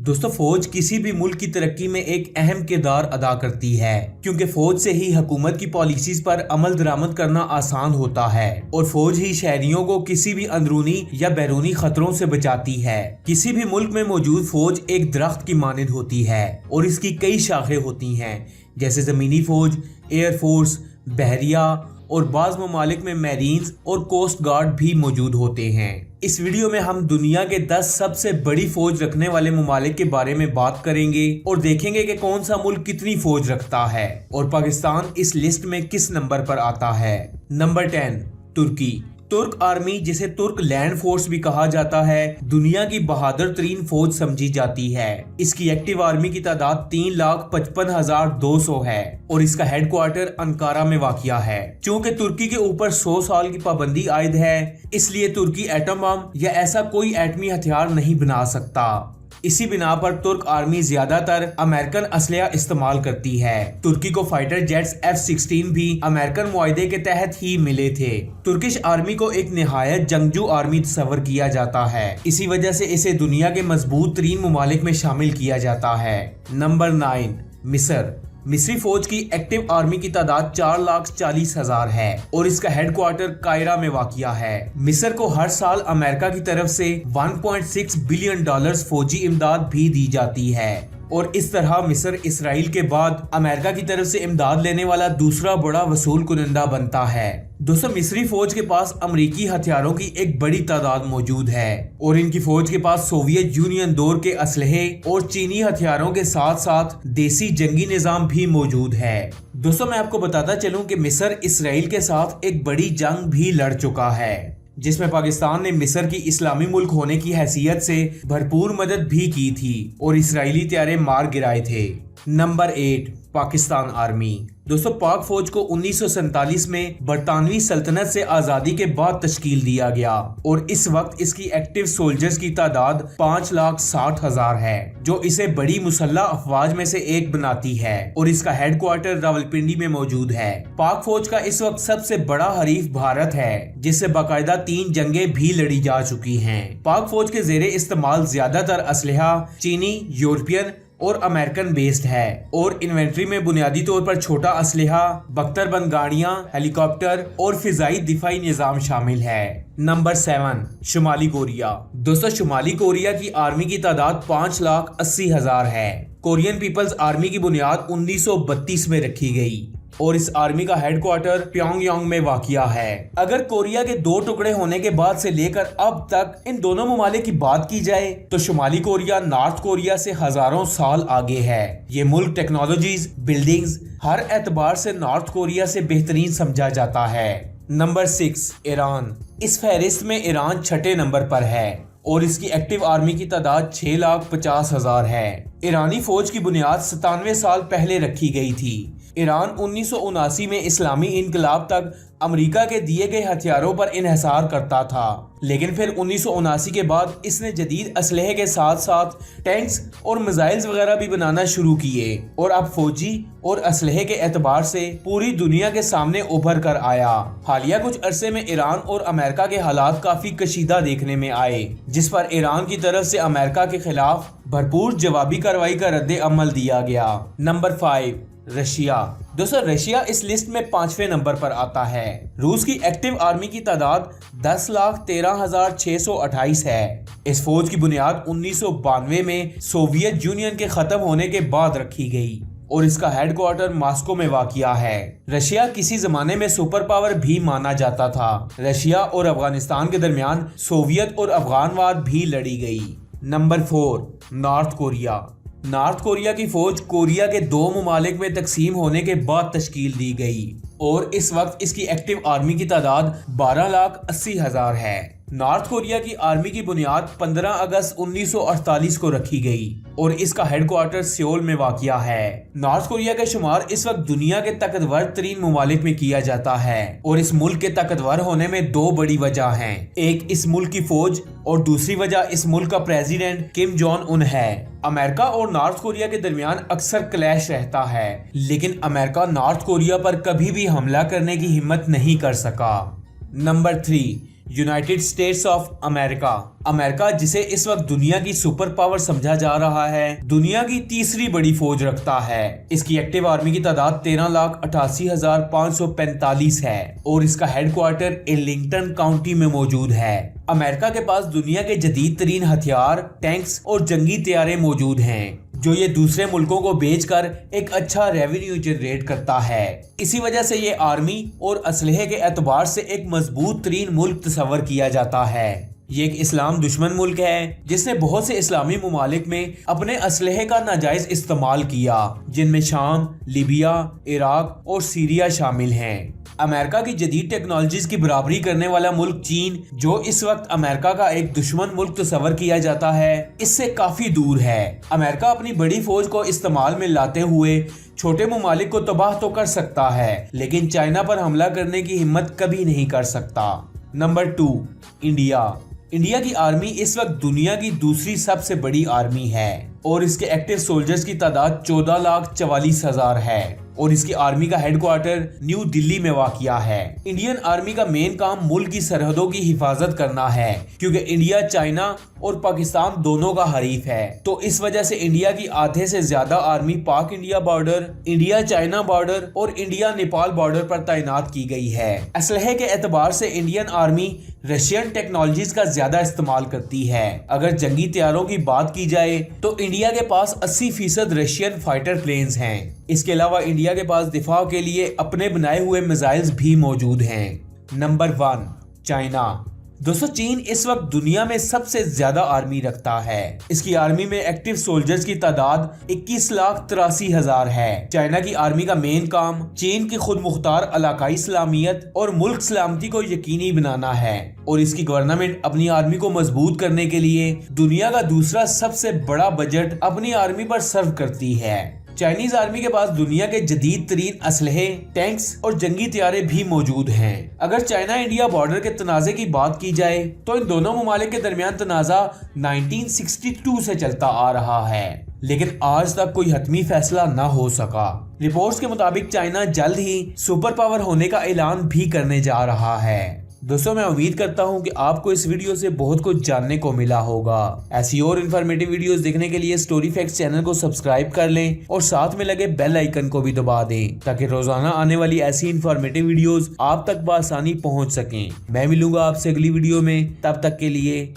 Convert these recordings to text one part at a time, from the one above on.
दोस्तों, फौज किसी भी मुल्क की तरक्की में एक अहम किरदार अदा करती है, क्योंकि फौज से ही हुकूमत की पॉलिसीज पर अमल दरामद करना आसान होता है और फौज ही शहरियों को किसी भी अंदरूनी या बैरूनी खतरों से बचाती है। किसी भी मुल्क में मौजूद फौज एक दरख्त की मानद होती है और इसकी कई शाखें होती हैं, जैसे जमीनी फौज, एयर फोर्स, बहरिया और बाज़ ममालिक में मैरीन्स और कोस्ट गार्ड भी मौजूद होते हैं। इस वीडियो में हम दुनिया के 10 सबसे बड़ी फौज रखने वाले ममालिक के बारे में बात करेंगे और देखेंगे कि कौन सा मुल्क कितनी फौज रखता है और पाकिस्तान इस लिस्ट में किस नंबर पर आता है। नंबर 10, तुर्की। तुर्क आर्मी, जिसे तुर्क लैंड फोर्स भी कहा जाता है, दुनिया की बहादुर तरीन फौज समझी जाती है। इसकी एक्टिव आर्मी की तादाद 3,55,200 है और इसका हेडक्वार्टर अंकारा में वाक़िया है। चूंकि तुर्की के ऊपर 100 साल की पाबंदी आयद है, इसलिए तुर्की एटम बम या ऐसा कोई एटमी हथियार नहीं बना सकता। इसी बिना पर तुर्क आर्मी ज्यादातर अमेरिकन असलहा इस्तेमाल करती है। तुर्की को फाइटर जेट्स F-16 भी अमेरिकन मुआहदे के तहत ही मिले थे। तुर्किश आर्मी को एक निहायत जंगजू आर्मी तस्वर किया जाता है, इसी वजह से इसे दुनिया के मजबूत तरीन ममालिक में शामिल किया जाता है। नंबर 9, मिस्र। मिस्री फौज की एक्टिव आर्मी की तादाद 4,40,000 है और इसका हेडक्वार्टर कायरा में वाक़िया है। मिस्र को हर साल अमेरिका की तरफ से $1.6 बिलियन फौजी इमदाद भी दी जाती है और इस तरह मिस्र इसराइल के बाद अमेरिका की तरफ से इमदाद लेने वाला दूसरा बड़ा वसूल कुनिंदा बनता है। दोस्तों, मिस्री फौज के पास अमरीकी हथियारों की एक बड़ी तादाद मौजूद है और इनकी फौज के पास सोवियत यूनियन दौर के असलहे और चीनी हथियारों के साथ साथ देसी जंगी निजाम भी मौजूद है। दोस्तों, मैं आपको बताता चलूं कि मिस्र इसराइल के साथ एक बड़ी जंग भी लड़ चुका है, जिसमें पाकिस्तान ने मिस्र की इस्लामी मुल्क होने की हैसियत से भरपूर मदद भी की थी और इसराइली त्यारे मार गिराए थे। Number 8, Pakistan army. दोस्तों, पाक फौज को 1947 में बरतानवी सल्तनत से आज़ादी के बाद तश्कील दिया गया और इस वक्त इसकी एक्टिव सोल्जर्स की तादाद 5,60,000 है, जो इसे बड़ी मुसल्लह अफवाज में से एक बनाती है और इसका हेडक्वार्टर रावलपिंडी में मौजूद है। पाक फौज का इस वक्त सबसे बड़ा हरीफ भारत है, जिससे बाकायदा 3 जंगें भी लड़ी जा चुकी हैं। पाक फौज के जेरे इस्तेमाल ज्यादातर असलहा चीनी, यूरोपियन और अमेरिकन बेस्ड है और इन्वेंट्री में बुनियादी तौर पर छोटा असलहा, बख्तरबंद गाड़ियां, हेलीकॉप्टर और फिजाई दिफाई निजाम शामिल है। नंबर 7, शुमाली कोरिया। दोस्तों, शुमाली कोरिया की आर्मी की तादाद 5,80,000 है। कोरियन पीपल्स आर्मी की बुनियाद 1932 में रखी गई और इस आर्मी का हेडक्वार्टर प्योंगयांग में वाक़िया है। अगर कोरिया के 2 टुकड़े होने के बाद से लेकर अब तक इन दोनों ममालिक की बात की जाए तो शुमाली कोरिया नॉर्थ कोरिया से हजारों साल आगे है। ये मुल्क टेक्नोलॉजीज, बिल्डिंग्स, हर एतबार से नॉर्थ कोरिया से बेहतरीन समझा जाता है। Number 6, Iran. इस फहरिस्त में ईरान 6ठे नंबर पर है और इसकी एक्टिव आर्मी की तादाद 6,50,000 है। ईरानी फौज की बुनियाद 97 साल पहले रखी गई थी। ईरान 1979 में इस्लामी इनकलाब तक अमेरिका के दिए गए हथियारों पर इन्हिसार करता था, लेकिन फिर 1979 के बाद इसने जदीद असलहे के साथ साथ टैंक्स और मिसाइल्स वगैरह भी बनाना शुरू किए और अब फौजी और असलहे के एतबार से पूरी दुनिया के सामने उभर कर आया। हालिया कुछ अरसे में ईरान और अमेरिका के हालात काफी कशीदा देखने में आए, जिस पर ईरान की तरफ से अमेरिका के खिलाफ भरपूर जवाबी कार्रवाई का रद्द अमल दिया गया। Number 5, Russia. दोस्तों, रशिया इस लिस्ट में 5वें नंबर पर आता है। रूस की एक्टिव आर्मी की तादाद 10,13,628 है। इस फौज की बुनियाद 1992 में सोवियत यूनियन के खत्म होने के बाद रखी गई और इसका हेडक्वार्टर मॉस्को में वाक़िया है। रशिया किसी जमाने में सुपर पावर भी माना जाता था। रशिया और अफगानिस्तान के दरमियान सोवियत और अफगान वार भी लड़ी गई। Number 4, north Korea. North Korea की फौज कोरिया के 2 ममालिक में तकसीम होने के बाद तश्कील दी गई और इस वक्त इसकी एक्टिव आर्मी की तादाद 12,80,000 है। नॉर्थ कोरिया की आर्मी की बुनियाद 15 अगस्त 1948 को रखी गई और इसका हेडक्वार्टर सियोल में वाक़िया है। नॉर्थ कोरिया का शुमार इस वक्त दुनिया के ताकतवर तरीन ममालिक में किया जाता है और इस मुल्क के ताकतवर होने में 2 बड़ी वजह हैं। एक इस मुल्क की फौज और दूसरी वजह इस मुल्क का प्रेसिडेंट किम जोंग उन है। अमेरिका और नॉर्थ कोरिया के दरमियान अक्सर क्लैश रहता है, लेकिन अमेरिका नॉर्थ कोरिया पर कभी भी हमला करने की हिम्मत नहीं कर सका। Number 3, United states of America. America, जिसे इस वक्त दुनिया की सुपर पावर समझा जा रहा है, दुनिया की तीसरी बड़ी फौज रखता है। इसकी एक्टिव आर्मी की तादाद 13,88,545 है और इसका हेडक्वार्टर एर्लिंगटन काउंटी में मौजूद है। अमेरिका के पास दुनिया के जदीद तरीन हथियार, टैंक्स और जंगी तैयारे मौजूद हैं, जो ये दूसरे मुल्कों को बेचकर एक अच्छा रेवेन्यू जनरेट करता है। इसी वजह से ये आर्मी और असलहे के एतबार से एक मजबूत तरीन मुल्क तस्वर किया जाता है। ये एक इस्लाम दुश्मन मुल्क है जिसने बहुत से इस्लामी ममालिक में अपने असलहे का नाजायज इस्तेमाल किया, जिनमें शाम, लीबिया, इराक और सीरिया शामिल हैं। अमेरिका की जदीद टेक्नोलॉजीज की बराबरी करने वाला मुल्क चीन, जो इस वक्त अमेरिका का एक दुश्मन मुल्क तस्वर किया जाता है, इससे काफी दूर है। अमेरिका अपनी बड़ी फौज को इस्तेमाल में लाते हुए छोटे ममालिक को तबाह तो कर सकता है, लेकिन चाइना पर हमला करने की हिम्मत कभी नहीं कर सकता। Number 2, India. इंडिया की आर्मी इस वक्त दुनिया की दूसरी सबसे बड़ी आर्मी है और इसके एक्टिव सोल्जर्स की तादाद 14,44,000 है और इसकी आर्मी का हेडक्वार्टर न्यू दिल्ली में वाक़िया है। इंडियन आर्मी का मेन काम मुल्क की सरहदों की हिफाजत करना है, क्योंकि इंडिया चाइना और पाकिस्तान दोनों का हरीफ है। तो इस वजह से इंडिया की आधे से ज्यादा आर्मी पाक India border, India China border और इंडिया नेपाल बॉर्डर पर तैनात की गई है। असलहे के एतबार से इंडियन आर्मी रशियन टेक्नोलॉजीज का ज्यादा इस्तेमाल करती है। अगर जंगी तैयारों की बात की जाए तो इंडिया के पास 80% रशियन फाइटर प्लेन्स हैं। इसके अलावा इंडिया के पास दिफा के लिए अपने बनाए हुए मिसाइल्स भी मौजूद हैं। Number 1, China. दोस्तों, चीन इस वक्त दुनिया में सबसे ज्यादा आर्मी रखता है। इसकी आर्मी में एक्टिव सोल्जर्स की तादाद 21,83,000 है। चाइना की आर्मी का मेन काम चीन की खुद मुख्तार इलाकाई सलामियत और मुल्क सलामती को यकीनी बनाना है और इसकी गवर्नमेंट अपनी आर्मी को मजबूत करने के लिए दुनिया का दूसरा सबसे बड़ा बजट अपनी आर्मी पर सर्व करती है। चाइनीज आर्मी के पास दुनिया के जदीद तरीन असलहे, टैंक्स और जंगी तैयारे भी मौजूद हैं। अगर चाइना इंडिया बॉर्डर के तनाज़े की बात की जाए तो इन दोनों ममालिक के दरमियान तनाज़ा 1962 से चलता आ रहा है, लेकिन आज तक कोई हतमी फैसला न हो सका। रिपोर्ट्स के मुताबिक चाइना जल्द ही सुपर पावर होने का ऐलान भी करने जा रहा है। दोस्तों, मैं उम्मीद करता हूं कि आपको इस वीडियो से बहुत कुछ जानने को मिला होगा। ऐसी और इन्फॉर्मेटिव वीडियोस देखने के लिए स्टोरी फैक्ट्स चैनल को सब्सक्राइब कर लें और साथ में लगे बेल आइकन को भी दबा दें, ताकि रोजाना आने वाली ऐसी इन्फॉर्मेटिव वीडियोस आप तक बआसानी पहुंच सकें। मैं मिलूंगा आपसे अगली वीडियो में, तब तक के लिए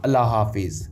अल्लाह हाफिज।